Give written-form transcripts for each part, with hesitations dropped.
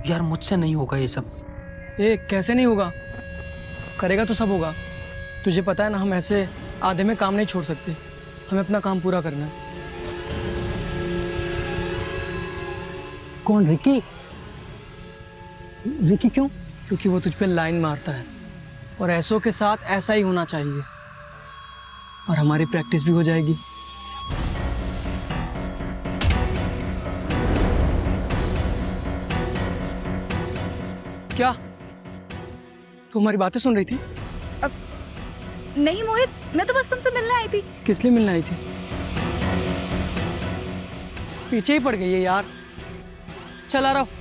यार मुझसे नहीं होगा ये सब। कैसे नहीं होगा? करेगा तो सब होगा। तुझे पता है ना, हम ऐसे आधे में काम नहीं छोड़ सकते। हमें अपना काम पूरा करना है। कौन? रिकी? रिकी क्यों? क्योंकि वो तुझ पे लाइन मारता है और ऐसों के साथ ऐसा ही होना चाहिए, और हमारी प्रैक्टिस भी हो जाएगी। क्या तू हमारी बातें सुन रही थी? नहीं मोहित, मैं तो बस तुमसे मिलने आई थी। किस लिए मिलने आई थी? पीछे ही पड़ गई है यार। चल आ रहा हूं।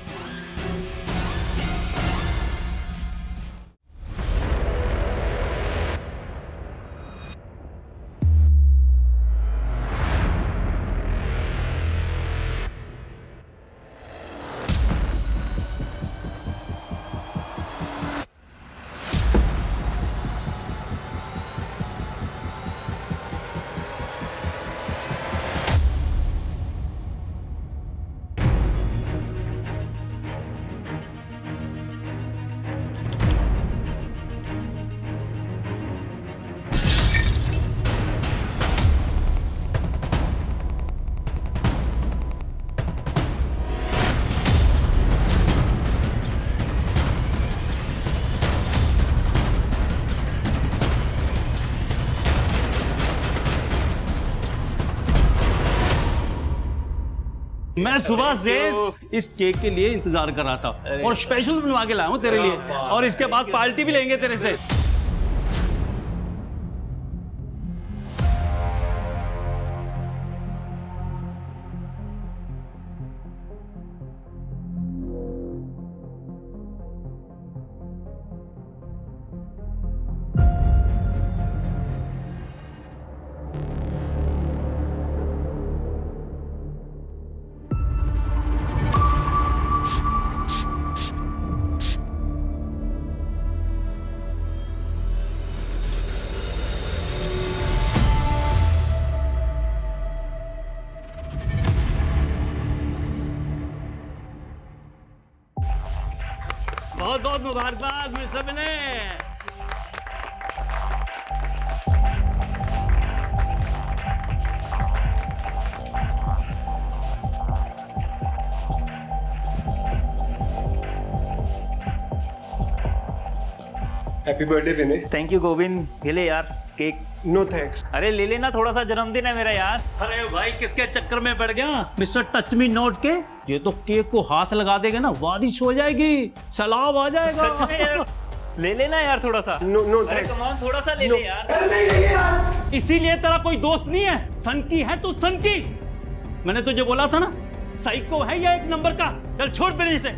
मैं सुबह से इस केक के लिए इंतजार कर रहा था और स्पेशल बनवा के लाया हूं तेरे लिए, और इसके बाद पार्टी भी लेंगे तेरे से। बहुत बहुत मुबारकबाद मुझे सबने। Happy birthday Vinay. Thank you Govind, ये ले यार केक। No thanks. अरे ले लेना, थोड़ा सा जन्मदिन है मेरा यार। अरे भाई किसके चक्कर में पड़ गया मिस्टर टच मी नोट के? ये तो केक को हाथ लगा देगा ना, बारिश हो जाएगी, सैलाब आ जाएगा। सच में यार, ले लेना यार थोड़ा सा। नो अरे थैंक्स। कम ऑन, थोड़ा सा ले ले यार। इसीलिए तेरा कोई दोस्त नहीं है? सन की है तू, सन की। मैंने तुझे बोला था ना, साइको है या एक नंबर का। चल छोड़ मेरे से।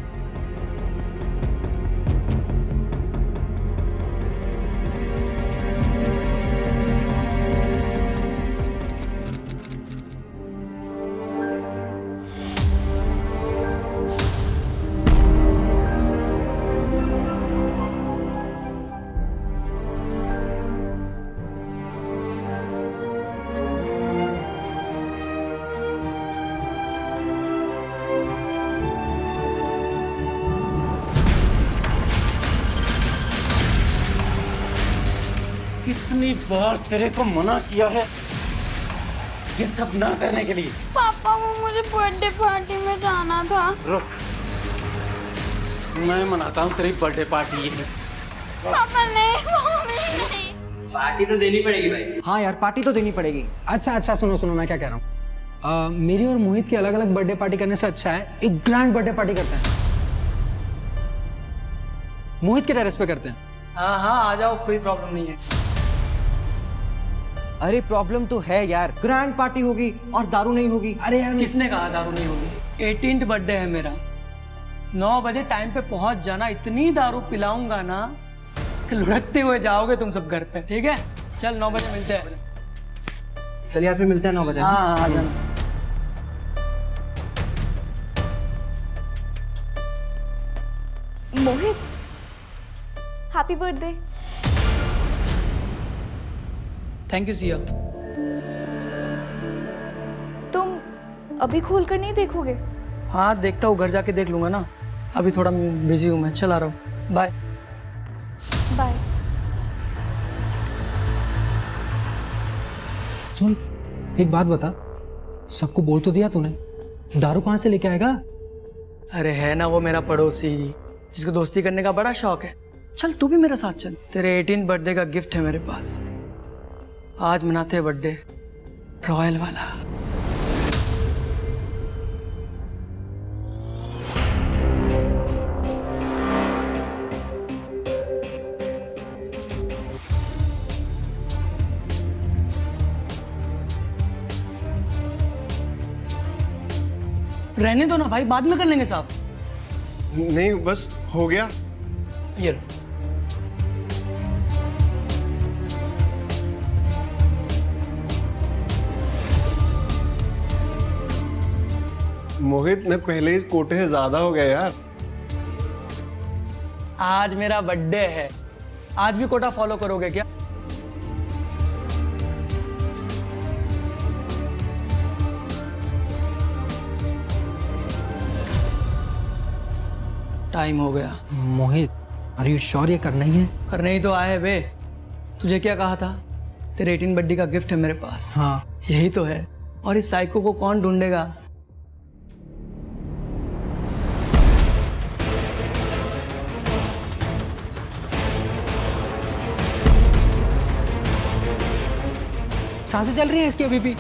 कितनी बार तेरे को मना किया है ये सब ना करने के लिए। पापा, वो मुझे बर्थडे पार्टी में जाना था। रुक, मैं मनाता हूँ तेरी बर्थडे पार्टी। ये पापा नहीं, मम्मी नहीं। पार्टी तो देनी पड़ेगी भाई। हाँ यार, पार्टी तो देनी पड़ेगी। अच्छा सुनो सुनो, मैं क्या कह रहा हूँ। मेरी और मोहित की अलग अलग बर्थडे पार्टी करने से अच्छा है एक ग्रैंड बर्थडे पार्टी करते हैं। मोहित के टेरेस पे करते हैं। हाँ आ जाओ, कोई प्रॉब्लम नहीं है। अरे प्रॉब्लम तो है यार, ग्रैंड पार्टी होगी और दारू नहीं होगी। अरे यार, किसने कहा दारू नहीं होगी? 18th बर्थडे है मेरा। 9 बजे टाइम पे पहुंच जाना। इतनी दारू पिलाऊंगा ना कि लुढ़कते हुए जाओगे तुम सब घर पे। ठीक है, चल 9 बजे मिलते हैं। चल यार, फिर मिलते हैं 9 बजे। हाँ आ जाना। Mohit, happy birthday. Thank you Siya. तुम अभी खोल कर नहीं देखोगे? हाँ देखता हूँ, घर जाके देख लूंगा ना। अभी थोड़ा बिजी हूँ मैं, चला रहा हूँ, बाय। बाय। सुन, एक बात बता, सबको बोल तो दिया तूने, दारू कहाँ से लेके आएगा? अरे है ना वो मेरा पड़ोसी जिसको दोस्ती करने का बड़ा शौक है। चल तू भी मेरे साथ चल, तेरे 18th बर्थडे का गिफ्ट है मेरे पास। आज मनाते हैं बर्थडे रॉयल वाला। रहने दो ना भाई, बाद में कर लेंगे साफ। नहीं बस हो गया। ये लो। मोहित मैं पहले ही कोटे से ज्यादा हो गया यार। आज मेरा बर्थडे है, आज भी कोटा फॉलो करोगे क्या? टाइम हो गया। मोहित, अरे यू श्योर ये करना ही है? और नहीं तो आए बे, तुझे क्या कहा था? तेरे 18 बर्थडे का गिफ्ट है मेरे पास। हाँ। यही तो है, और इस साइको को कौन ढूंढेगा? सांसें चल रही हैं इसकी अभी भी।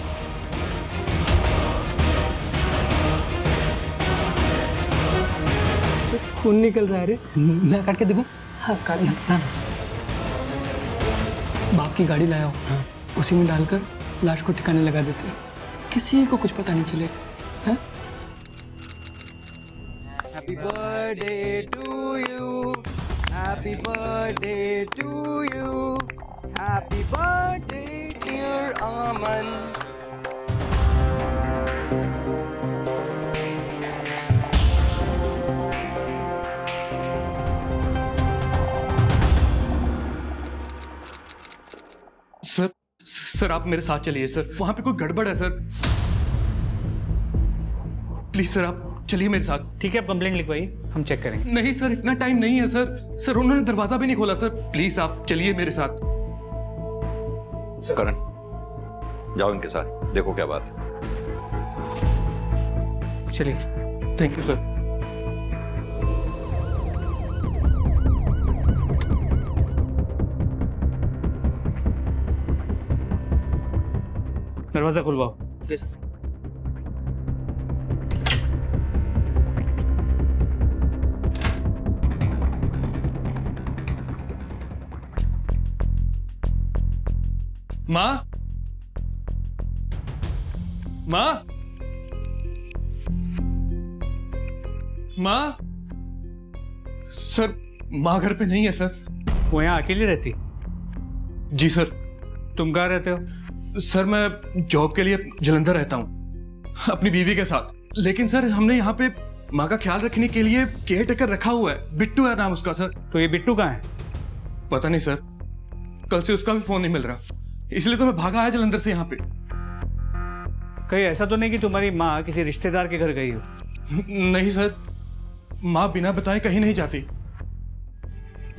खून निकल रहा है रे। मैं काट के देखूं? हाँ काट ना। बाप की गाड़ी लाया हो, उसी में डालकर लाश को ठिकाने लगा देते हैं, किसी को कुछ पता नहीं चलेगा। हाँ? Happy birthday to you. Happy birthday to you. Happy birthday dear Aman. Sir आप मेरे साथ चलिए सर, वहां पे कोई गड़बड़ है सर। प्लीज सर आप चलिए मेरे साथ। ठीक है, आप कंप्लेंट लिखवाइए, हम चेक करेंगे। नहीं सर इतना टाइम नहीं है सर उन्होंने दरवाजा भी नहीं खोला सर। प्लीज आप चलिए मेरे साथ। करण जाओ इनके साथ, देखो क्या बात है। चलिए। Thank you sir. दरवाजा खुलवाओ। माँ, माँ, माँ। सर माँ घर पे नहीं है सर। वो यहाँ अकेली रहती? जी सर। तुम कहाँ रहते हो? सर मैं जॉब के लिए जलंधर रहता हूँ अपनी बीवी के साथ, लेकिन सर हमने यहाँ पे माँ का ख्याल रखने के लिए केयर टेकर रखा हुआ है, बिट्टू है नाम उसका सर। तो ये बिट्टू कहाँ है? पता नहीं सर, कल से उसका भी फोन नहीं मिल रहा, इसलिए तो मैं भागा आया जलंधर से यहाँ पे। कहीं ऐसा तो नहीं कि तुम्हारी माँ किसी रिश्तेदार के घर गई हो? नहीं सर, माँ बिना बताए कहीं नहीं जाती।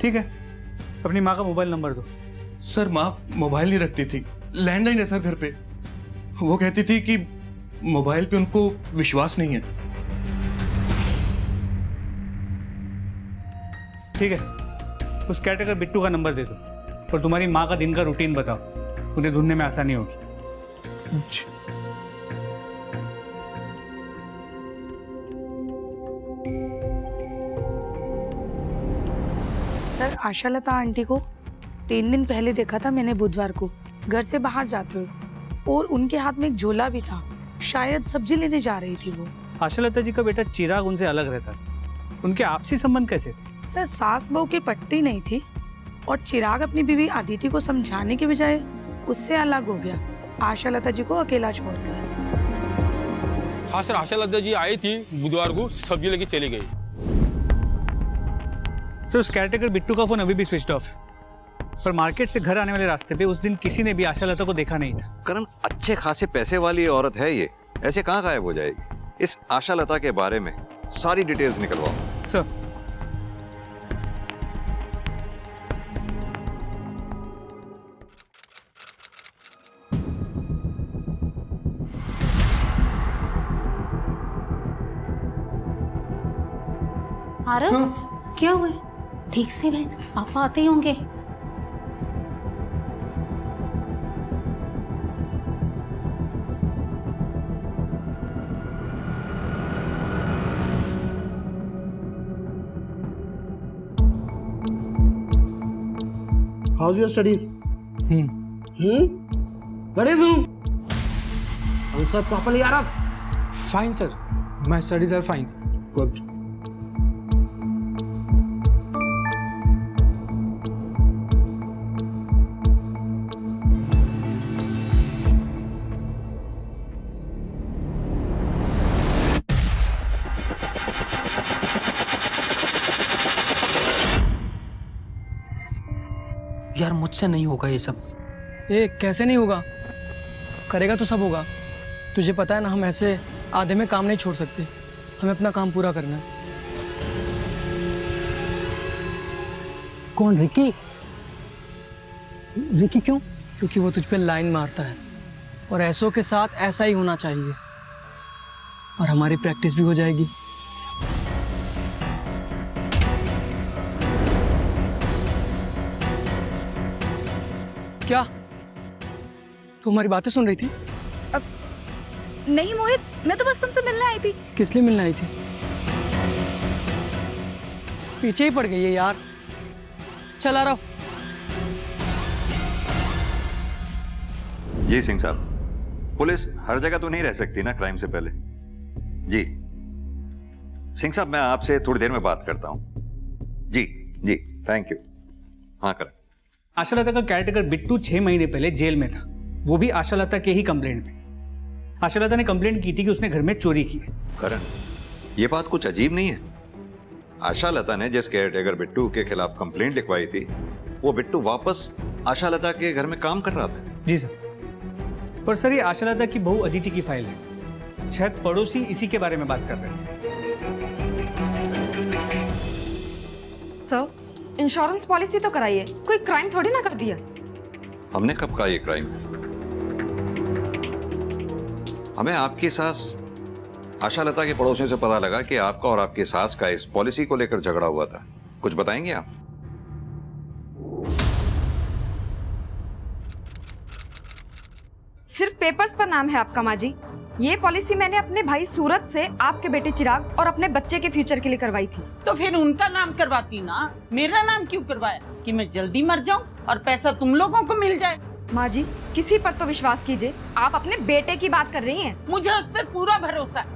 ठीक है, अपनी माँ का मोबाइल नंबर दो। सर माँ मोबाइल नहीं रखती थी, लैंडलाइन है सर घर पे। वो कहती थी कि मोबाइल पे उनको विश्वास नहीं है। ठीक है, उस कैटेगर बिट्टू का नंबर दे दो और तुम्हारी माँ का दिन का रूटीन बताओ, उन्हें ढूंढने में आसानी होगी। सर आशालता आंटी को 3 दिन पहले देखा था मैंने, बुधवार को घर से बाहर जाते हुए, और उनके हाथ में एक झोला भी था, शायद सब्जी लेने जा रही थी वो। आशालता जी का बेटा चिराग उनसे अलग रहता था, उनके आपसी संबंध कैसे थे? सर सास बहू की पटती नहीं थी, और चिराग अपनी बीवी अदिति को समझाने के बजाय उससे अलग हो गया, आशालता जी को अकेला छोड़कर। हाँ सर, आशालता जी आई थी बुधवार को, सब्जी लेके चली गई। तो उस कैटेगर बिट्टू का फोन अभी भी स्विच ऑफ है, पर मार्केट से घर आने वाले रास्ते पे उस दिन किसी ने भी आशालता को देखा नहीं था। करण अच्छे खासे पैसे वाली औरत है ये, ऐसे कहाँ गायब हो जाएगी? इस आशालता के बारे में सारी डिटेल्स निकलवाओ। सर आरव क्या हुआ? ठीक से बैठ, पापा आते ही होंगे। How's your studies? What is you? Answer properly, Arav. Fine, sir. My studies are fine. Good. यार मुझसे नहीं होगा ये सब। कैसे नहीं होगा? करेगा तो सब होगा। तुझे पता है ना, हम ऐसे आधे में काम नहीं छोड़ सकते। हमें अपना काम पूरा करना है। कौन? रिकी? रिकी क्यों? क्योंकि वो तुझ पे लाइन मारता है और ऐसों के साथ ऐसा ही होना चाहिए, और हमारी प्रैक्टिस भी हो जाएगी। क्या तू हमारी बातें सुन रही थी? नहीं मोहित, मैं तो बस तुमसे मिलने आई थी। किस लिए मिलने आई थी? पीछे ही पड़ गई है यार। चल आ रहा हूं। जी सिंह साहब, पुलिस हर जगह तो नहीं रह सकती ना क्राइम से पहले। जी सिंह साहब, मैं आपसे थोड़ी देर में बात करता हूं। जी जी, थैंक यू। हाँ कर। आशालता का केयरटेकर बिट्टू 6 महीने पहले जेल में था, वो भी आशालता के ही कंप्लेंट पे। आशालता ने कंप्लेंट की थी कि उसने घर में चोरी की है। करण, ये बात कुछ अजीब नहीं है। आशालता ने जिस केयरटेकर बिट्टू के खिलाफ कंप्लेंट लिखवाई थी, वो बिट्टू वापस आशालता के घर में काम कर रहा था। जी सर, पर सर ये आशालता की बहू अदिति की फाइल है। शायद पड़ोसी इसी के बारे में बात कर रहे थे। सर, इंश्योरेंस पॉलिसी तो कराइए, कोई क्राइम थोड़ी ना कर दिया। हमने कब कहा ये क्राइम है? हमें आपकी सास आशालता के पड़ोसियों से पता लगा कि आपका और आपकी सास का इस पॉलिसी को लेकर झगड़ा हुआ था। कुछ बताएंगे आप? सिर्फ पेपर्स पर नाम है आपका माँ जी। ये पॉलिसी मैंने अपने भाई सूरज से आपके बेटे चिराग और अपने बच्चे के फ्यूचर के लिए करवाई थी। तो फिर उनका नाम करवाती ना, मेरा नाम क्यों करवाया? कि मैं जल्दी मर जाऊं और पैसा तुम लोगों को मिल जाए। माँ जी, किसी पर तो विश्वास कीजिए। आप अपने बेटे की बात कर रही हैं। मुझे उस पे पूरा भरोसा है,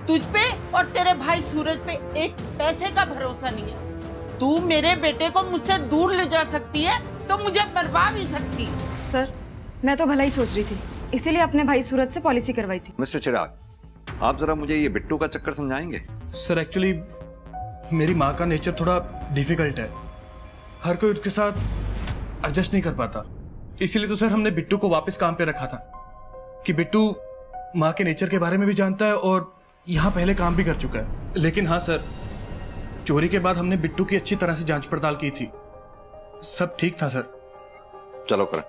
तुझ पे और तेरे भाई सूरज पे एक पैसे का भरोसा नहीं है। तू मेरे बेटे को मुझसे दूर ले जा सकती है तो मुझे मरवा भी सकती है। सर, मैं तो भला ही सोच रही थी, इसीलिए अपने भाई सूरज से पॉलिसी करवाई थी। मिस्टर चिराग, आप जरा मुझे ये बिट्टू का चक्कर समझाएंगे? सर एक्चुअली मेरी माँ का नेचर थोड़ा डिफिकल्ट है, हर कोई उसके साथ एडजस्ट नहीं कर पाता। इसीलिए तो सर हमने बिट्टू को वापस काम पे रखा था कि बिट्टू माँ के नेचर के बारे में भी जानता है और यहाँ पहले काम भी कर चुका है। लेकिन हाँ सर, चोरी के बाद हमने बिट्टू की अच्छी तरह से जांच पड़ताल की थी, सब ठीक था सर। चलो करें।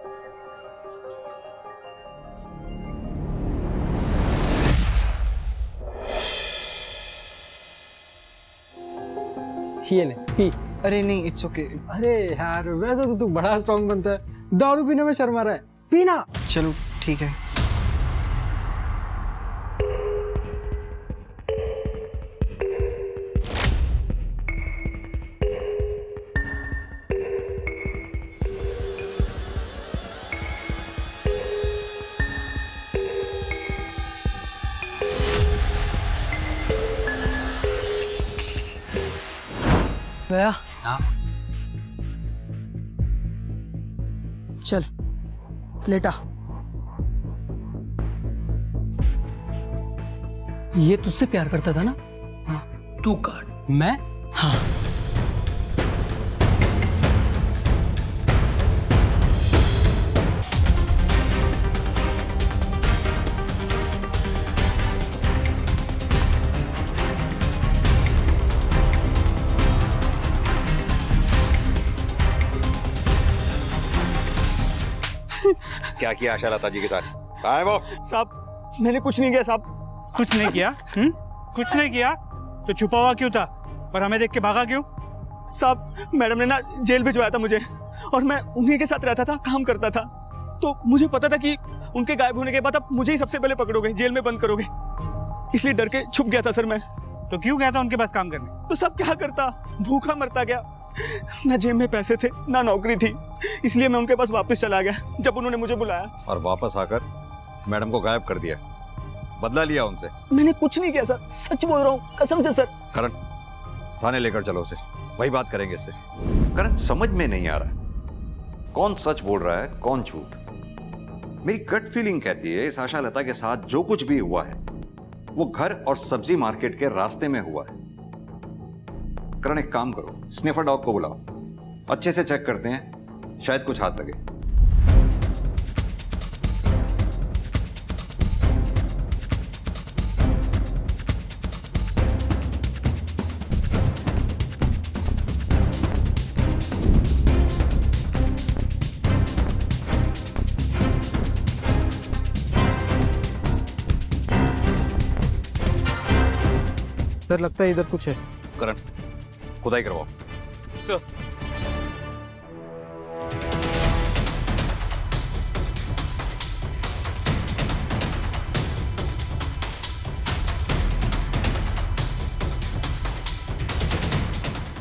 ये ले पी। अरे नहीं, इट्स ओके। अरे यार, वैसे तो तू बड़ा स्ट्रांग बनता है, दारू पीने में शर्मा रहा है। पीना। चलो ठीक है। गया? चल लेटा। ये तुझसे प्यार करता था ना? हाँ, तू काट। मैं? हाँ। क्या किया आशा लता जी के साथ? कहाँ है वो? साहब मैंने कुछ नहीं किया साहब। कुछ नहीं किया? कुछ नहीं किया तो छुपा हुआ क्यों था और हमें देख के भागा क्यों? साहब मैडम ने ना जेल भिजवाया था मुझे, और मैं उन्हीं के साथ रहता था, काम करता था, तो मुझे पता था कि उनके गायब होने के बाद आप मुझे ही सबसे पहले पकड़ोगे, जेल में बंद करोगे, इसलिए डर के छुप गया था सर मैं। तो क्यों गया था उनके पास काम करने? तो सब क्या करता, भूखा मरता गया, ना जेब में पैसे थे ना नौकरी थी, इसलिए मैं उनके पास वापस चला गया जब उन्होंने मुझे बुलाया। और वापस आकर मैडम को गायब कर दिया, बदला लिया उनसे? मैंने कुछ नहीं किया सर, सच बोल रहा हूँ, कसम से सर। करण, थाने लेकर चलो उसे, वही बात करेंगे इससे। करण, समझ में नहीं आ रहा कौन सच बोल रहा है कौन झूठ। मेरी गट फीलिंग कहती है इस आशा लता के साथ जो कुछ भी हुआ है वो घर और सब्जी मार्केट के रास्ते में हुआ है। करण, एक काम करो, स्निफर डॉग को बुलाओ, अच्छे से चेक करते हैं, शायद कुछ हाथ लगे। सर लगता है इधर कुछ है। करण, खुदाई करवाओ। सर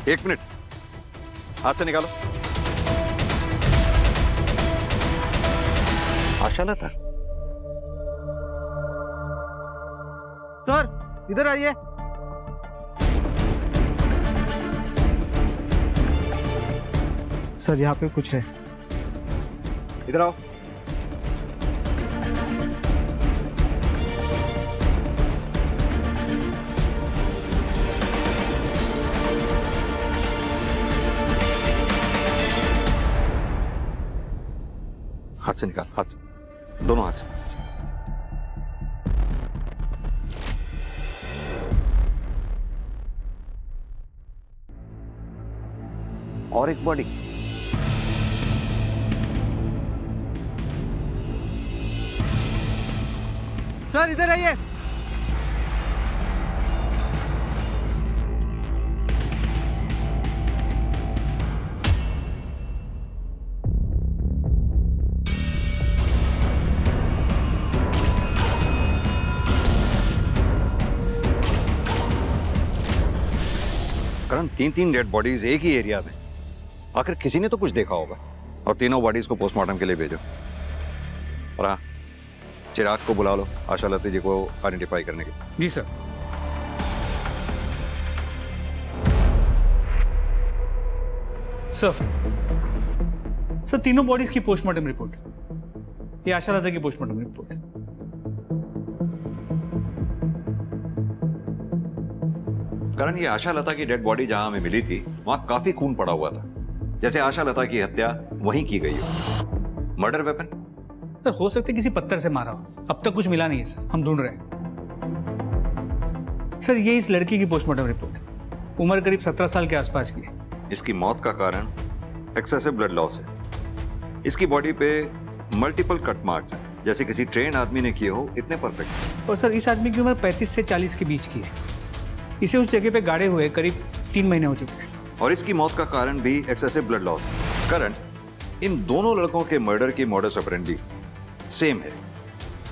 एक मिनट, हाथ से निकालो। आशा लता, सर इधर आइए। सर यहाँ पे कुछ है। इधर आओ। हाथ से निकाल, हाथ से, दोनों हाथ से। और एक बॉडी। सर इधर आइए। करण, 3 डेड बॉडीज एक ही एरिया में, आखिर किसी ने तो कुछ देखा होगा। और तीनों बॉडीज को पोस्टमार्टम के लिए भेजो। और हाँ, चिराग को बुला लो आशा लता जी को आइडेंटिफाई करने के। जी सर। सर तीनों बॉडीज की पोस्टमार्टम रिपोर्ट, ये आशा लता की पोस्टमार्टम रिपोर्ट। करण, ये आशा लता की डेड बॉडी जहां हमें मिली थी वहां काफी खून पड़ा हुआ था, जैसे आशा लता की हत्या वहीं की गई हो। Murder weapon? सर हो सकता है किसी पत्थर से मारा हो, अब तक कुछ मिला नहीं है सर, हम ढूंढ रहे हैं। सर ये इस लड़की की पोस्टमार्टम रिपोर्ट, उम्र करीब 17 साल के आसपास की है। इसकी मौत का कारण एक्सेसिव ब्लड लॉस है। इसकी बॉडी पे मल्टीपल कट मार्क्स हैं, जैसे किसी ट्रेन आदमी ने किए हो, इतने परफेक्ट। और सर इस आदमी की उम्र 35 से 40 के बीच की है। इसे उस जगह पे गाड़े हुए करीब 3 महीने हो चुके हैं। और इसकी मौत का कारण भी एक्सेसिव ब्लड लॉस है। करण, इन दोनों लड़कों के मर्डर की मॉडस ऑपरेंडी सेम है।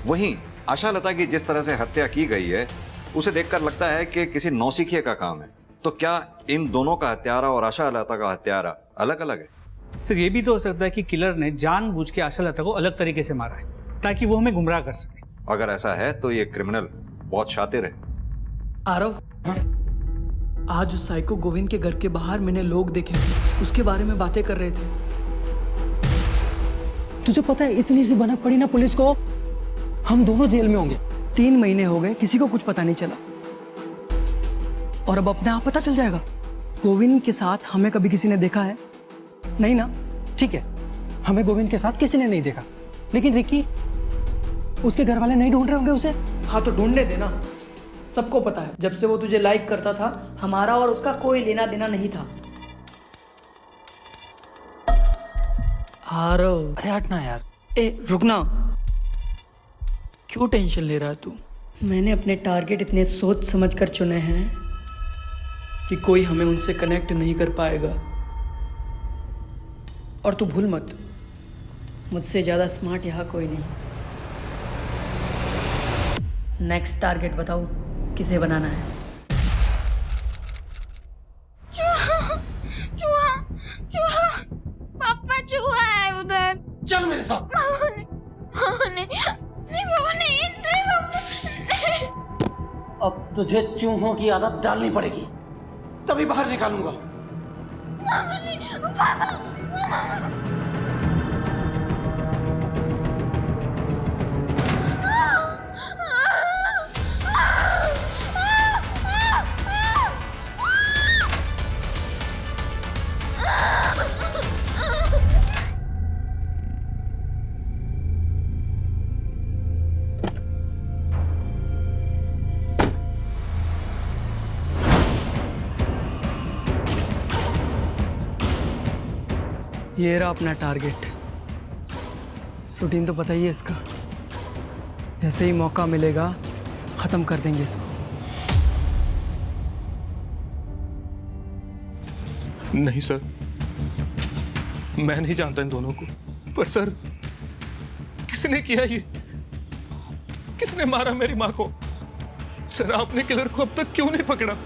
वहीं आशा लता की जिस तरह से हत्या की गई है उसे देखकर लगता है कि किसी नौसिखिए का काम है। तो क्या इन दोनों का हत्यारा और आशा लता का हत्यारा अलग अलग है? सर ये भी तो हो सकता है कि किलर ने जानबूझ के आशा लता को अलग तरीके से मारा है ताकि वो हमें गुमराह कर सके। अगर ऐसा है तो ये क्रिमिनल बहुत शातिर है। आरव, आज उस साइको गोविंद के घर के बाहर मैंने लोग देखे, उसके बारे में बातें कर रहे थे। तुझे पता है इतनी सी भनक पड़ी ना पुलिस को, हम दोनों जेल में होंगे। 3 महीने हो गए, किसी को कुछ पता नहीं चला, और अब अपने आप पता चल जाएगा। गोविंद के साथ हमें कभी किसी ने देखा है? नहीं ना? ठीक है, हमें गोविंद के साथ किसी ने नहीं देखा, लेकिन रिकी, उसके घर वाले नहीं ढूंढ रहे होंगे उसे? हाँ तो ढूंढने देना, सबको पता है जब से वो तुझे लाइक करता था हमारा और उसका कोई लेना देना नहीं था। अरे हट ना यार, ए रुकना, क्यों टेंशन ले रहा है तू? मैंने अपने टारगेट इतने सोच समझ कर चुने हैं कि कोई हमें उनसे कनेक्ट नहीं कर पाएगा। और तू भूल मत, मुझसे ज़्यादा स्मार्ट यहाँ कोई नहीं। नेक्स्ट टारगेट बताओ, किसे बनाना है? चूहा, चूहा, चूहा, पापा चूहा है उधर। चल मेरे साथ। नहीं, नहीं पापा, नहीं, नहीं पापा। अब तुझे चूहों की आदत डालनी पड़ेगी, तभी बाहर निकालूंगा। पापा नहीं, पापा। ये रहा अपना टारगेट। रूटीन तो पता ही है इसका, जैसे ही मौका मिलेगा खत्म कर देंगे इसको। नहीं सर, मैं नहीं जानता इन दोनों को, पर सर किसने किया ये? किसने मारा मेरी माँ को? सर आपने किलर को अब तक क्यों नहीं पकड़ा?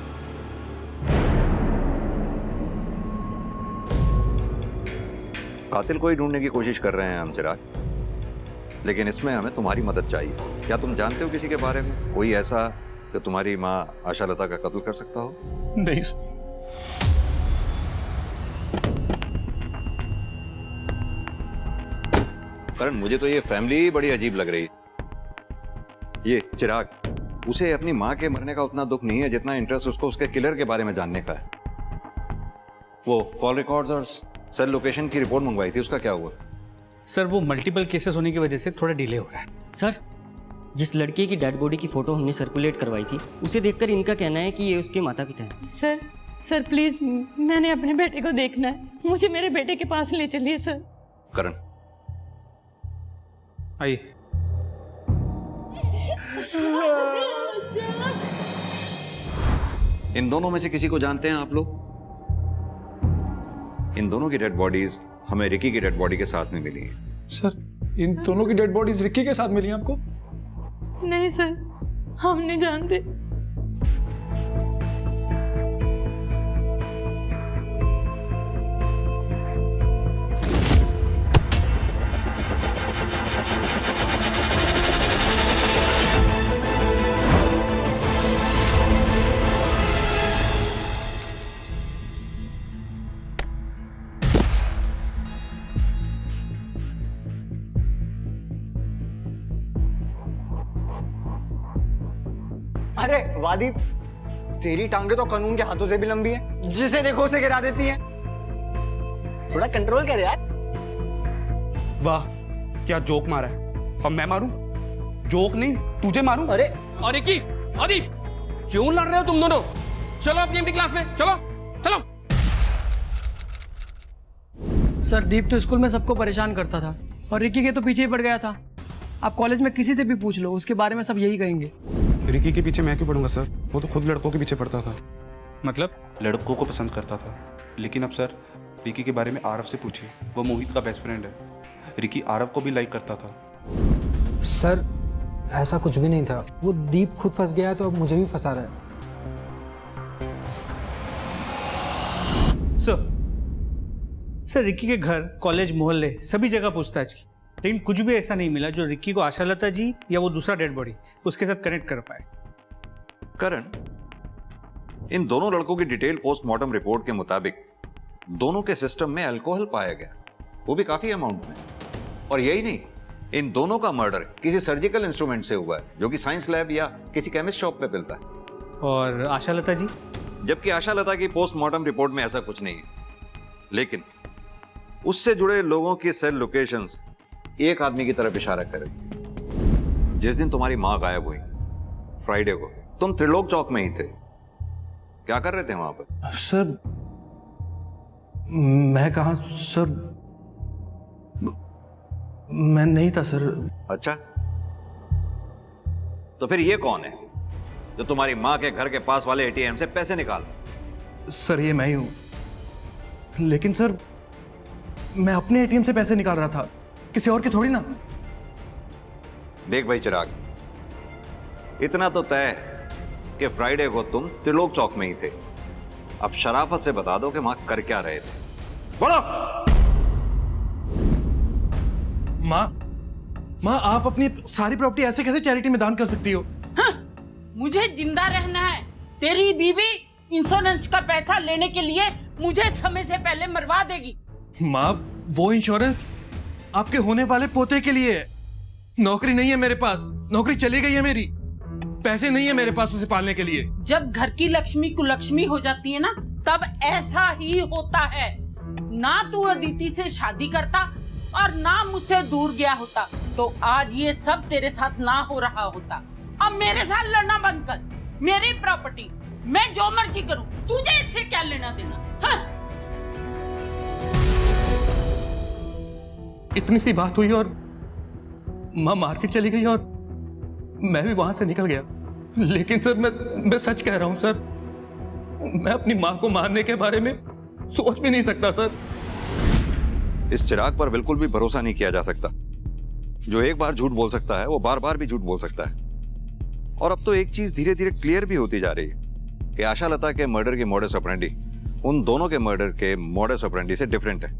कातिल को ही ढूंढने की कोशिश कर रहे हैं हम चिराग, लेकिन इसमें हमें तुम्हारी मदद चाहिए। क्या तुम जानते हो किसी के बारे में, कोई ऐसा कि तुम्हारी माँ आशालता का कत्ल कर सकता हो? नहीं सर। करण, मुझे तो ये फैमिली बड़ी अजीब लग रही है। ये चिराग, उसे अपनी माँ के मरने का उतना दुख नहीं है जितना इंटरेस्ट उसको उसके किलर के बारे में जानने का है। वो कॉल रिकॉर्ड्स और सेल लोकेशन की रिपोर्ट मंगवाई थी, उसका क्या हुआ? सर वो मल्टीपल केसेस होने की वजह से थोड़ा डिले हो रहा है। सर, जिस लड़के की डेड बॉडी की फोटो हमने सर्कुलेट करवाई थी, उसे देखकर इनका कहना है कि ये उसके माता पिता हैं। सर प्लीज, मैंने अपने बेटे को देखना है, मुझे मेरे बेटे के पास ले चलिए सर। करण, आइए। इन दोनों में से किसी को जानते हैं आप लोग? इन दोनों की डेड बॉडीज हमें रिकी की डेड बॉडी के साथ में मिली हैं। सर, इन दोनों की डेड बॉडीज रिक्की के साथ मिली हैं आपको? नहीं सर, हम नहीं जानते। अरे वादी, तेरी टांगे तो कानून के हाथों से भी लंबी है, जिसे देखो उसे गिरा देती है। थोड़ा कंट्रोल कर यार। वाह, क्या जोक मारा है। अब मैं मारूं? जोक नहीं, तुझे मारूं? अरे अरे की आदि, क्यों लड़ रहे हो तुम दोनों? चलो अपनी अपनी क्लास में, चलो चलो। सर दीप तो स्कूल में सबको परेशान करता था और रिकी के तो पीछे ही पड़ गया था। आप कॉलेज में किसी से भी पूछ लो, उसके बारे में सब यही कहेंगे। रिकी के पीछे मैं क्यों पढ़ूंगा सर? वो तो खुद लड़कों के पीछे पड़ता था। मतलब? लड़कों को पसंद करता था। लेकिन अब सर, रिकी के बारे में आरव से पूछिए, वो मोहित का बेस्ट फ्रेंड है। रिकी आरव को भी लाइक करता था। सर ऐसा कुछ भी नहीं था, वो दीप खुद फंस गया तो अब मुझे भी फंसा रहा है। सर रिक्की के घर, कॉलेज, मोहल्ले सभी जगह पूछताछ की, लेकिन कुछ भी ऐसा नहीं मिला जो रिक्की को आशालता जी या वो दूसरा डेड बॉडी उसके साथ कनेक्ट कर पाए। करण, इन दोनों लड़कों की डिटेल पोस्टमार्टम रिपोर्ट के मुताबिक दोनों के सिस्टम में अल्कोहल पाया गया, वो भी काफी अमाउंट में। और यही नहीं, इन दोनों का मर्डर किसी सर्जिकल इंस्ट्रूमेंट से हुआ है जो कि साइंस लैब या किसी केमिस्ट शॉप पे मिलता है। और आशालता जी? जबकि आशालता की पोस्टमार्टम रिपोर्ट में ऐसा कुछ नहीं है, लेकिन उससे जुड़े लोगों की सेल लोकेशंस एक आदमी की तरफ इशारा करेगी। जिस दिन तुम्हारी मां गायब हुई, फ्राइडे को, तुम त्रिलोक चौक में ही थे। क्या कर रहे थे वहां पर? सर मैं कहा सर, मैं नहीं था सर। अच्छा, तो फिर ये कौन है जो तुम्हारी माँ के घर के पास वाले एटीएम से पैसे निकाल? सर ये मैं ही हूं, लेकिन सर मैं अपने एटीएम से पैसे निकाल रहा था, किसी और की थोड़ी ना। देख भाई चिराग, इतना तो तय है कि फ्राइडे को तुम त्रिलोक चौक में ही थे। अब शराफत से बता दो कि वहां कर क्या रहे थे। बोलो। माँ आप अपनी सारी प्रॉपर्टी ऐसे कैसे चैरिटी में दान कर सकती हो? हाँ, मुझे जिंदा रहना है। तेरी बीवी इंश्योरेंस का पैसा लेने के लिए मुझे समय से पहले मरवा देगी। माँ वो इंश्योरेंस आपके होने वाले पोते के लिए है। नौकरी नहीं है मेरे पास, नौकरी चली गई है मेरी, पैसे नहीं है मेरे पास उसे पालने के लिए। जब घर की लक्ष्मी कुलक्ष्मी हो जाती है ना, तब ऐसा ही होता है। ना तू अदिति से शादी करता और ना मुझसे दूर गया होता, तो आज ये सब तेरे साथ ना हो रहा होता। अब मेरे साथ लड़ना बंद कर। मेरी प्रॉपर्टी, मैं जो मर्जी करूं, तुझे इससे क्या लेना देना? हाँ? इतनी सी बात हुई और माँ मार्केट चली गई और मैं भी वहां से निकल गया। लेकिन सर मैं सच कह रहा हूं सर, मैं अपनी माँ को मारने के बारे में सोच भी नहीं सकता सर। इस चिराग पर बिल्कुल भी भरोसा नहीं किया जा सकता। जो एक बार झूठ बोल सकता है वो बार बार भी झूठ बोल सकता है। और अब तो एक चीज धीरे धीरे क्लियर भी होती जा रही है कि आशा लता के मर्डर की मॉडस ऑपरेंडी उन दोनों के मर्डर के मॉडस ऑपरेंडी से डिफरेंट है।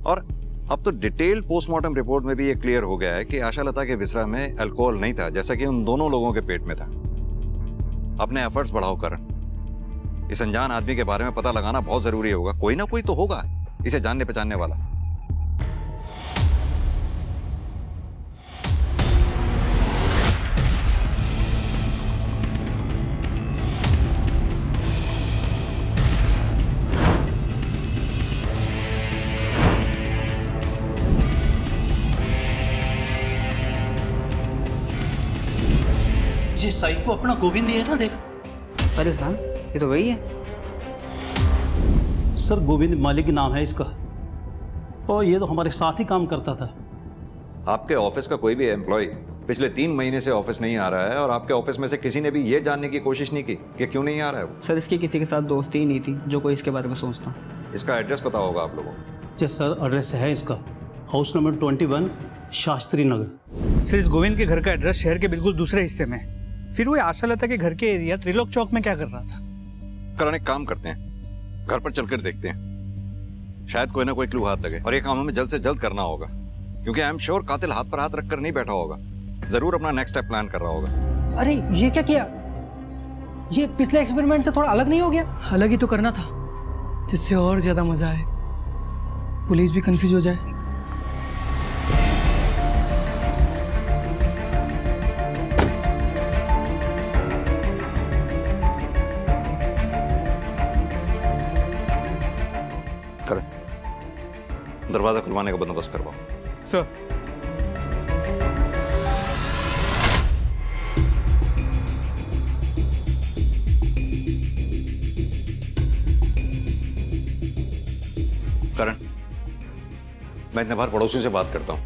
और अब तो डिटेल पोस्टमार्टम रिपोर्ट में भी ये क्लियर हो गया है कि आशा लता के विसरा में अल्कोहल नहीं था, जैसा कि उन दोनों लोगों के पेट में था। अपने एफर्ट्स बढ़ाओ करण। इस अनजान आदमी के बारे में पता लगाना बहुत जरूरी होगा। कोई ना कोई तो होगा इसे जानने पहचानने वाला। ये साइको अपना गोविंद ही है ना, देख। अरे हाँ, ये तो वही है। सर गोविंद मालिक नाम है इसका, और ये तो हमारे साथ ही काम करता था। आपके ऑफिस का कोई भी एम्प्लॉय पिछले 3 महीने से ऑफिस नहीं आ रहा है और आपके ऑफिस में से किसी ने भी ये जानने की कोशिश नहीं की कि क्यों नहीं आ रहा है वो? सर इसकी किसी के साथ दोस्ती ही नहीं थी जो कोई इसके बारे में सोचता। इसका एड्रेस पता होगा आप लोगों को? यस सर, एड्रेस है इसका house number 21 Shastri Nagar. Sir इस गोविंद के घर का एड्रेस शहर के बिल्कुल दूसरे हिस्से में। फिर वो आशा लता के घर के एरिया त्रिलोक चौक में क्या कर रहा था? करण एक काम करते हैं, घर पर चलकर देखते हैं, शायद कोई ना कोई क्लू हाथ लगे। और ये काम हमें जल्द से जल्द करना होगा, क्योंकि आई एम श्योर कातिल हाथ पर हाथ रखकर नहीं बैठा होगा, जरूर अपना नेक्स्ट स्टेप प्लान कर रहा होगा। अरे ये क्या किया? ये पिछले एक्सपेरिमेंट से थोड़ा अलग नहीं हो गया? अलग ही तो करना था, जिससे और ज्यादा मजा आए, पुलिस भी कंफ्यूज हो जाए। दरवाजा खुलवाने का बंदोबस्त करवाओ। सर करण, मैं इतने बार पड़ोसियों से बात करता हूं,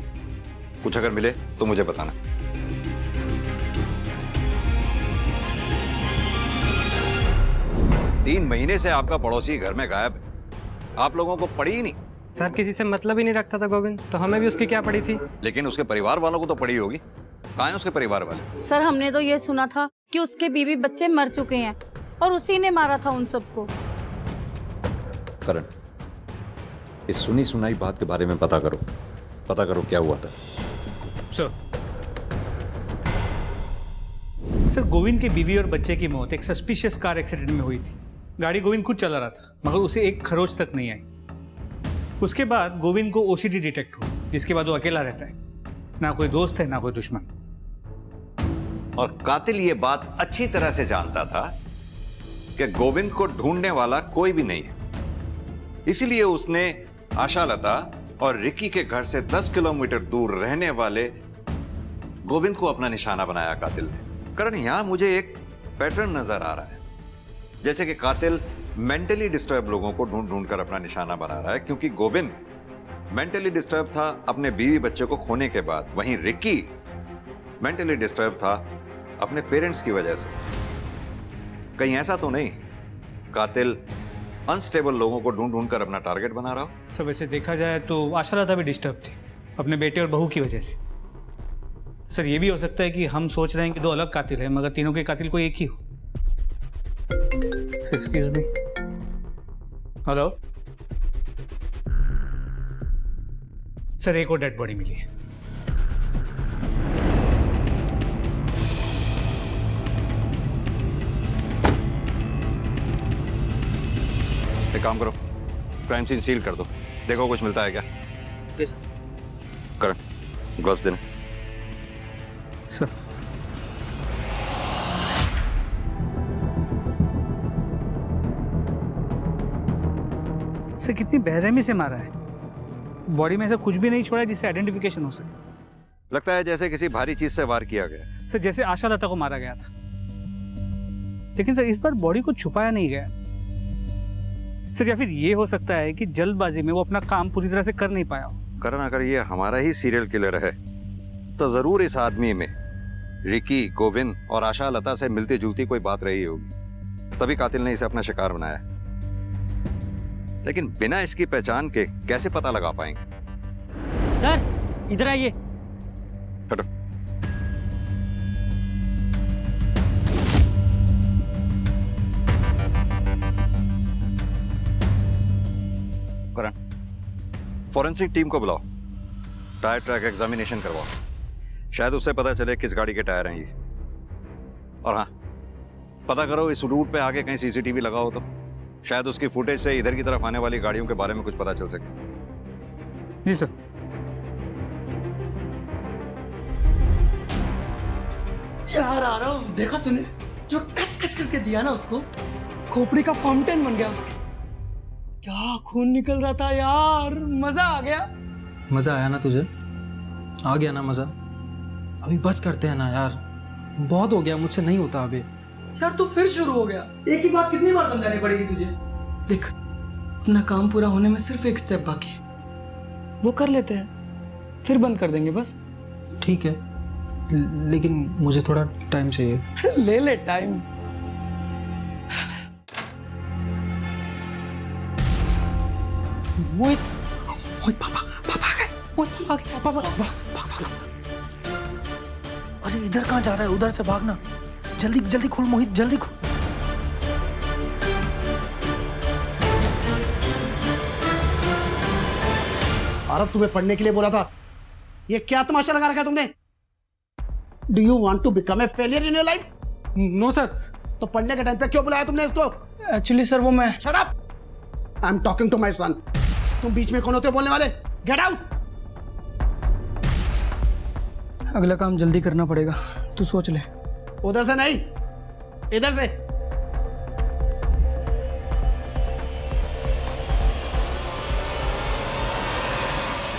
कुछ अगर मिले तो मुझे बताना। तीन महीने से आपका पड़ोसी घर में गायब है, आप लोगों को पड़ी ही नहीं। सर किसी से मतलब ही नहीं रखता था गोविंद, तो हमें भी उसकी क्या पड़ी थी? लेकिन उसके परिवार वालों को तो पड़ी होगी। कहाँ हैं उसके परिवार वाले? सर हमने तो ये सुना था कि उसके बीवी बच्चे मर चुके हैं और उसी ने मारा था उन सबको। करण, इस सुनी सुनाई बात के बारे में पता करो क्या हुआ था। सर गोविंद की बीवी और बच्चे की मौत एक सस्पिशियस कार एक्सीडेंट में हुई थी। गाड़ी गोविंद खुद चला रहा था, मगर उसे एक खरोच तक नहीं आई। उसके बाद गोविंद को ओसीडी डिटेक्ट हुआ, जिसके बाद वो अकेला रहता है, ना कोई दोस्त है ना कोई दुश्मन। और कातिल ये बात अच्छी तरह से जानता था कि गोविंद को ढूंढने वाला कोई भी नहीं है, इसीलिए उसने आशा लता और रिकी के घर से 10 किलोमीटर दूर रहने वाले गोविंद को अपना निशाना बनाया कातिल ने। करण, यहां मुझे एक पैटर्न नजर आ रहा है, जैसे कि कातिल मेंटली डिस्टर्ब लोगों को ढूंढ ढूंढ कर अपना निशाना बना रहा है, क्योंकि गोविंद मेंटली डिस्टर्ब था अपने बीवी बच्चे को खोने के बाद, वहीं रिकी मेंटली डिस्टर्ब था अपने पेरेंट्स की वजह से। कहीं ऐसा तो नहीं कातिल अनस्टेबल लोगों को ढूंढ ढूंढ कर अपना टारगेट बना रहा हो? सर वैसे देखा जाए तो आशा लता भी डिस्टर्ब थी अपने बेटे और बहू की वजह से। सर ये भी हो सकता है कि हम सोच रहे हैं कि दो अलग कातिल हैं मगर तीनों के कातिल कोई एक ही हो। Excuse me. हेलो सर, एक और डेड बॉडी मिली है। एक काम करो, क्राइम सीन सील कर दो, देखो कुछ मिलता है क्या। Okay sir. करण, ग्लव्स देना। सर सर कितनी बेरहमी से मारा है, बॉडी में ऐसा कुछ भी नहीं छोड़ा जिससे आइडेंटिफिकेशन हो सके। लगता है जैसे किसी भारी चीज से वार किया गया। सर जैसे आशा लता को मारा गया था, लेकिन सर इस बार बॉडी को छुपाया नहीं गया। सर या फिर ये हो सकता है कि जल्दबाजी में वो अपना काम पूरी तरह से कर नहीं पाया हो। करण, अगर ये हमारा ही सीरियल किलर है तो जरूर इस आदमी में रिकी, गोविंद और आशा लता से मिलती जुलती कोई बात रही होगी, तभी कातिल ने इसे अपना शिकार बनाया। लेकिन बिना इसकी पहचान के कैसे पता लगा पाएंगे? सर इधर आइए। हटो। करण, फॉरेंसिक टीम को बुलाओ, टायर ट्रैक एग्जामिनेशन करवाओ, शायद उससे पता चले किस गाड़ी के टायर हैं ये। और हाँ, पता करो इस रूट पे आगे कहीं सीसीटीवी लगा हो तो शायद उसकी फुटेज से इधर की तरफ आने वाली गाड़ियों के बारे में कुछ पता चल सके। जी सर। यार आरव, देखा तूने जो कच कच करके दिया ना उसको, खोपड़ी का फाउंटेन बन गया उसके। क्या खून निकल रहा था यार, मजा आ गया। मजा आया ना तुझे? आ गया ना मजा? अभी बस करते हैं ना यार, बहुत हो गया, मुझसे नहीं होता अभी। यार तू फिर शुरू हो गया। एक ही बात कितनी बार समझानी पड़ेगी तुझे? देख, अपना काम पूरा होने में सिर्फ एक स्टेप बाकी है, वो कर लेते हैं, फिर बंद कर देंगे बस। ठीक है, लेकिन मुझे थोड़ा टाइम चाहिए। ले ले टाइम। मोहित, पापा आ गए। मोहित आ गए। पापा भाग। अरे इधर कहाँ जा रहा है? उधर से भागना। जल्दी जल्दी खोल मोहित, जल्दी खोल। आरव, तुम्हें पढ़ने के लिए बोला था, ये क्या तमाशा लगा रखा है तुमने? Do you want to become a failure in your life? No sir. तो पढ़ने के टाइम पे क्यों बुलाया तुमने इसको? एक्चुअली सर वो मैं। Shut up! I am talking to my son. तुम बीच में कौन होते हो बोलने वाले? Get out! अगला काम जल्दी करना पड़ेगा, तू सोच ले। उधर से नहीं, इधर से।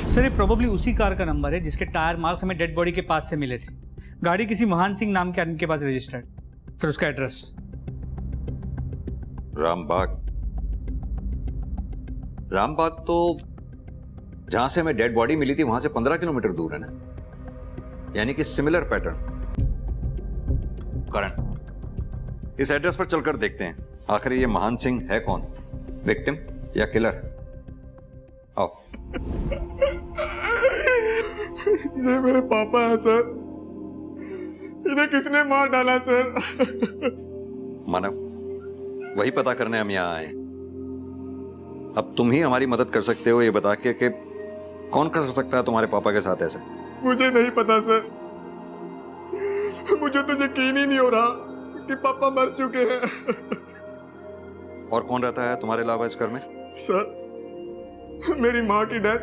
सर ये प्रोबेबली उसी कार का नंबर है जिसके टायर मार्क्स हमें डेड बॉडी के पास से मिले थे। गाड़ी किसी महान सिंह नाम के आदमी के पास रजिस्टर्ड। सर उसका एड्रेस रामबाग तो जहां से हमें डेड बॉडी मिली थी वहां से 15 किलोमीटर दूर है ना, यानी कि सिमिलर पैटर्न। करण, इस एड्रेस पर चलकर देखते हैं आखिर ये महान सिंह है कौन, विक्टिम या किलर। आओ। ये मेरे पापा हैं सर, इन्हें किसने मार डाला सर? मानव, वही पता करने हम यहाँ आए। अब तुम ही हमारी मदद कर सकते हो ये बता के कि कौन कर सकता है तुम्हारे पापा के साथ ऐसे। मुझे नहीं पता सर, मुझे तो यकीन ही नहीं हो रहा कि पापा मर चुके हैं। और कौन रहता है तुम्हारे अलावा इस घर में? सर, मेरी माँ की डेथ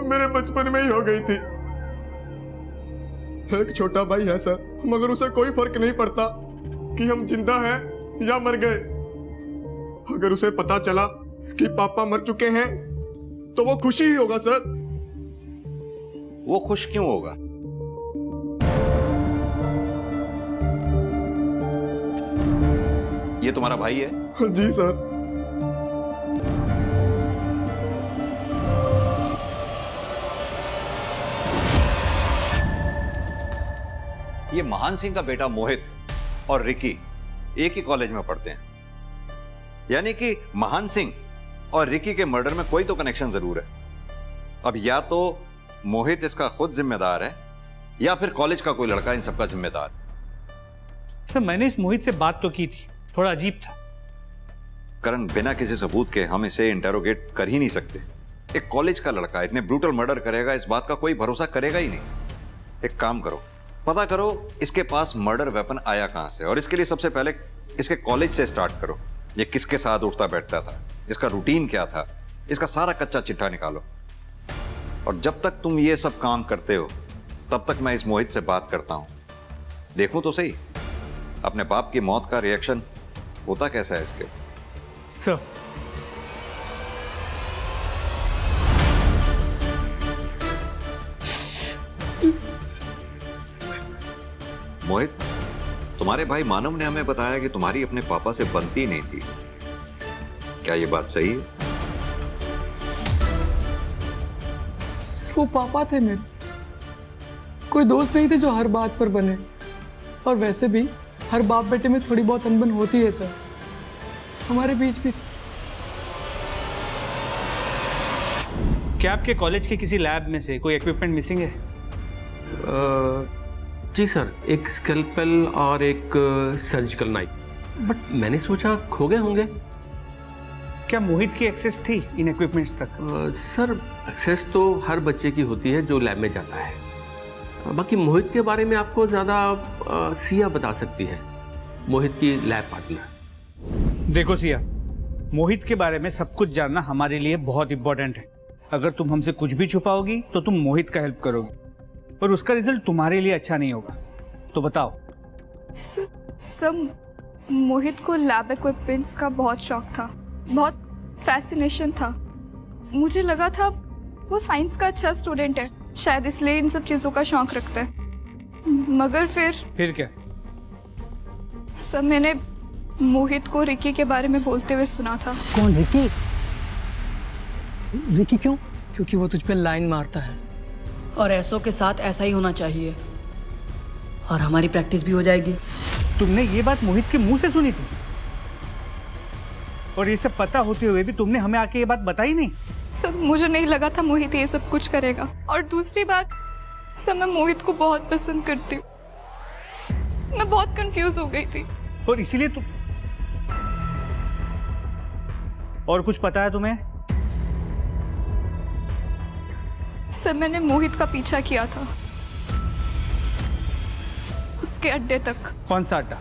मेरे बचपन में ही हो गई थी। एक छोटा भाई है सर, मगर उसे कोई फर्क नहीं पड़ता कि हम जिंदा हैं या मर गए। अगर उसे पता चला कि पापा मर चुके हैं तो वो खुशी ही होगा सर। वो खुश क्यों होगा? ये तुम्हारा भाई है? जी सर। ये महान सिंह का बेटा मोहित और रिकी एक ही कॉलेज में पढ़ते हैं, यानी कि महान सिंह और रिकी के मर्डर में कोई तो कनेक्शन जरूर है। अब या तो मोहित इसका खुद जिम्मेदार है या फिर कॉलेज का कोई लड़का इन सबका जिम्मेदार। सर मैंने इस मोहित से बात तो की थी, थोड़ा अजीब था। करण, बिना किसी सबूत के हम इसे इंटेरोगेट कर ही नहीं सकते। एक कॉलेज का लड़का इतने ब्रूटल मर्डर करेगा, इस बात का कोई भरोसा करेगा ही नहीं। एक काम करो, पता करो इसके पास मर्डर वेपन आया कहां से, और इसके लिए सबसे पहले इसके कॉलेज से स्टार्ट करो। ये किसके साथ उठता बैठता था, इसका रूटीन क्या था, इसका सारा कच्चा चिट्ठा निकालो। और जब तक तुम ये सब काम करते हो तब तक मैं इस मोहित से बात करता हूं, देखूं तो सही अपने बाप की मौत का रिएक्शन होता कैसा है इसके। सर मोहित, तुम्हारे भाई मानव ने हमें बताया कि तुम्हारी अपने पापा से बनती नहीं थी, क्या ये बात सही है? सर वो पापा थे मेरे, कोई दोस्त नहीं थे जो हर बात पर बने। और वैसे भी हर बाप बेटे में थोड़ी बहुत अनबन होती है सर, हमारे बीच भी। क्या आपके कॉलेज के किसी लैब में से कोई इक्विपमेंट मिसिंग है? जी सर, एक स्कैल्पेल और एक सर्जिकल नाइफ, बट मैंने सोचा खो गए होंगे। क्या मोहित की एक्सेस थी इन इक्विपमेंट्स तक? सर एक्सेस तो हर बच्चे की होती है जो लैब में जाता है। बाकी मोहित के बारे में आपको ज़्यादा सिया बता सकती है, मोहित की लैब पार्टनर। देखो सिया, मोहित के बारे में सब कुछ जानना हमारे लिए बहुत इंपॉर्टेंट है। अगर तुम हमसे कुछ भी छुपाओगी तो तुम मोहित का हेल्प करोगी और उसका रिजल्ट तुम्हारे लिए अच्छा नहीं होगा। तो बताओ। सब मोहित को लैब इक्विपमेंट्स का बहुत शौक था, बहुत फैसिनेशन था। मुझे लगा था वो साइंस का अच्छा स्टूडेंट है, शायद इसलिए इन सब चीज़ों का शौक रखता है। मगर फिर क्या? सब मैंने मोहित को रिकी के बारे में बोलते हुए सुना था। कौन रिकी? रिकी क्यों? क्योंकि वो तुझ पे लाइन मारता है और ऐसों के साथ ऐसा ही होना चाहिए, और हमारी प्रैक्टिस भी हो जाएगी। तुमने ये बात मोहित के मुंह से सुनी थी और ये सब पता होते हुए भी तुमने हमें आके ये बात बताई नहीं? सब मुझे नहीं लगा था मोहित ये सब कुछ करेगा। और दूसरी बात, सब मैं मोहित को बहुत पसंद करती हूँ। मैं बहुत कंफ्यूज हो गई थी और इसीलिए तुम। और कुछ पता है तुम्हें? सब मैंने मोहित का पीछा किया था उसके अड्डे तक। कौन सा अड्डा?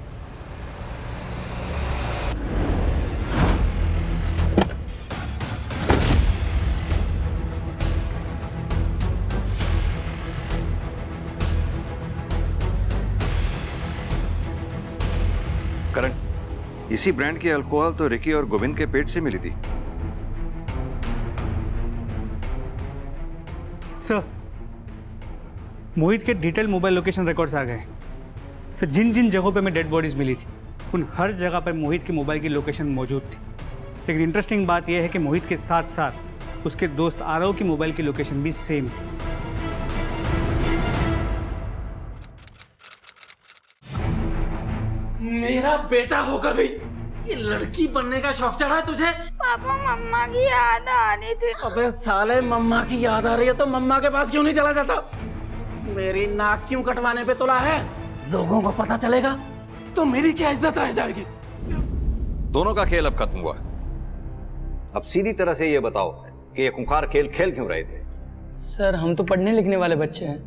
करण, इसी ब्रांड की अल्कोहल तो रिकी और गोविंद के पेट से मिली थी। सर, मोहित के डिटेल मोबाइल लोकेशन रिकॉर्ड्स आ गए। सर, जिन जिन जगहों पे हमें डेड बॉडीज मिली थी उन हर जगह पर मोहित की मोबाइल की लोकेशन मौजूद थी। लेकिन इंटरेस्टिंग बात यह है कि मोहित के साथ साथ उसके दोस्त आरव की मोबाइल की लोकेशन भी सेम थी। मेरा बेटा होकर भी ये लड़की बनने का शौक चढ़ा है तुझे? पापा मम्मा की याद आ रही थी। अबे साले, मम्मा की याद आ रही है तो मम्मा के पास क्यों नहीं चला जाता? मेरी नाक क्यों कटवाने पे तुला है? लोगों को पता चलेगा तो मेरी क्या इज्जत रह जाएगी? दोनों का खेल अब खत्म हुआ। अब सीधी तरह से ये बताओ कि ये खूंखार खेल खेल क्यों रहे थे? सर हम तो पढ़ने लिखने वाले बच्चे हैं,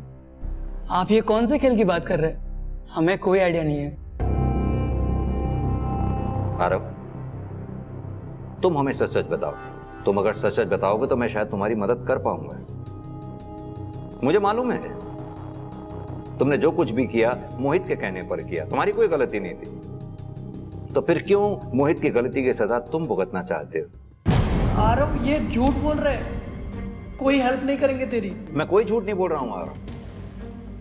आप ये कौन से खेल की बात कर रहे हैं? हमें कोई आइडिया नहीं है। आरव, तुम हमें सच सच बताओ। तुम अगर सच सच बताओगे तो मैं शायद तुम्हारी मदद कर पाऊंगा। मुझे मालूम है तुमने जो कुछ भी किया मोहित के कहने पर किया, तुम्हारी कोई गलती नहीं थी। तो फिर क्यों मोहित की गलती की सजा तुम भुगतना चाहते हो? आरव ये झूठ बोल रहे हैं, कोई हेल्प नहीं करेंगे तेरी। मैं कोई झूठ नहीं बोल रहा हूं आरव,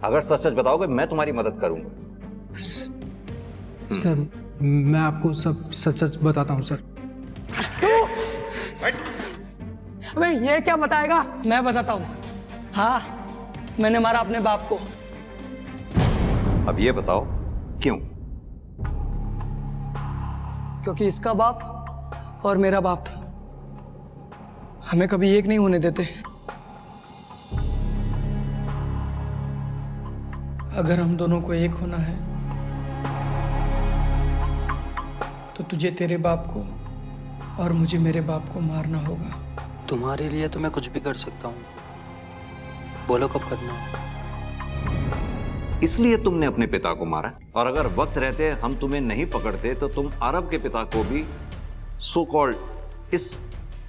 अगर सच सच बताओगे मैं तुम्हारी मदद करूंगा। सर मैं आपको सब सच सच बताता हूँ सर। अबे ये क्या बताएगा? मैं बताता हूँ। हाँ, मैंने मारा अपने बाप को। अब ये बताओ क्यों? क्योंकि इसका बाप और मेरा बाप हमें कभी एक नहीं होने देते। अगर हम दोनों को एक होना है तो तुझे तेरे बाप को और मुझे मेरे बाप को मारना होगा। तुम्हारे लिए तो मैं कुछ भी कर सकता हूँ, बोलो कब करना है। इसलिए तुमने अपने पिता को मारा, और अगर वक्त रहते हम तुम्हें नहीं पकड़ते तो तुम आरव के पिता को भी सो कॉल्ड इस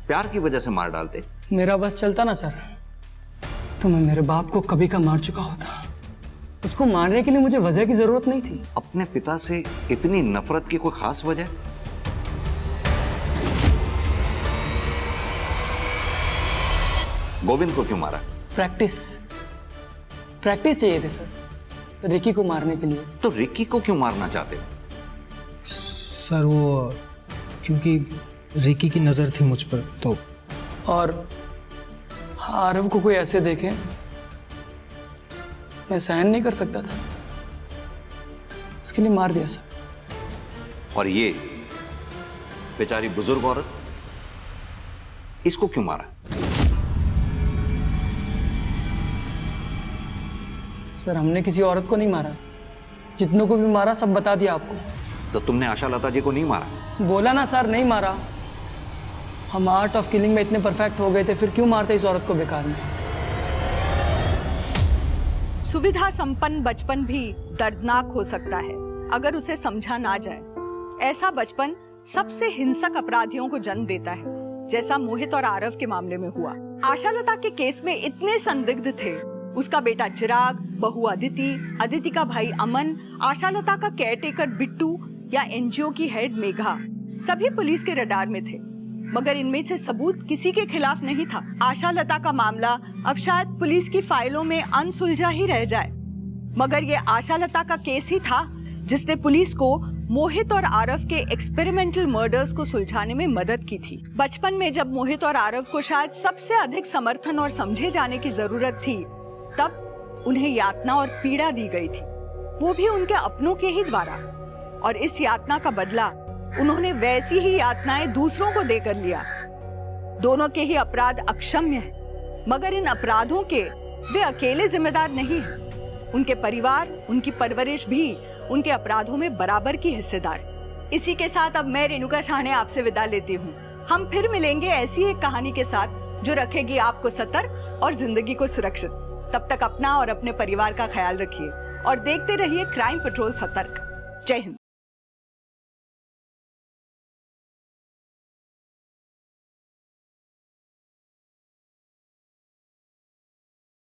प्यार की वजह से मार डालते। मेरा बस चलता ना सर तो मैं मेरे बाप को कभी का मार चुका होता। उसको मारने के लिए मुझे वजह की जरूरत नहीं थी। अपने पिता से इतनी नफरत की कोई खास वजह? गोविंद को क्यों मारा? प्रैक्टिस चाहिए थी सर, रिकी को मारने के लिए। तो रिकी को क्यों मारना चाहते? सर वो क्योंकि रिकी की नजर थी मुझ पर तो। और आरव को कोई ऐसे देखे मैं सहन नहीं कर सकता था, इसके लिए मार दिया सर। और ये बेचारी बुजुर्ग औरत, इसको क्यों मारा? सर हमने किसी औरत को नहीं मारा, जितनों को भी मारा सब बता दिया आपको। तो तुमने आशा लता जी को नहीं मारा? बोला ना सर, नहीं मारा। हम आर्ट ऑफ किलिंग में इतने परफेक्ट हो गए थे, फिर क्यों मारते इस औरत को बेकार में। सुविधा संपन्न बचपन भी दर्दनाक हो सकता है अगर उसे समझा ना जाए। ऐसा बचपन सबसे हिंसक अपराधियों को जन्म देता है, जैसा मोहित और आरव के मामले में हुआ। आशा लता के केस में इतने संदिग्ध थे, उसका बेटा चिराग, बहू अदिति, अदिति का भाई अमन, आशा लता का केयरटेकर बिट्टू या एनजीओ की हेड मेघा, सभी पुलिस के रडार में थे, मगर इनमें से सबूत किसी के खिलाफ नहीं था। आशा लता का मामला अब शायद पुलिस की फाइलों में अनसुलझा ही रह जाए, मगर ये आशा लता का केस ही था जिसने पुलिस को मोहित और आरव के एक्सपेरिमेंटल मर्डर्स को सुलझाने में मदद की थी। बचपन में जब मोहित और आरव को शायद सबसे अधिक समर्थन और समझे जाने की जरूरत थी, तब उन्हें यातना और पीड़ा दी गई थी, वो भी उनके अपनों के ही द्वारा। और इस यातना का बदला उन्होंने वैसी ही यातनाएं दूसरों को देकर लिया। दोनों के ही अपराध अक्षम्य हैं, मगर इन अपराधों के वे अकेले जिम्मेदार नहीं हैं। उनके परिवार, उनकी परवरिश भी उनके अपराधों में बराबर की हिस्सेदार। इसी के साथ अब मैं रेणुका शाहने आपसे विदा लेती हूँ। हम फिर मिलेंगे ऐसी एक कहानी के साथ जो रखेगी आपको सतर्क और जिंदगी को सुरक्षित। तब तक अपना और अपने परिवार का ख्याल रखिए और देखते रहिए क्राइम पेट्रोल सतर्क। जय हिंद।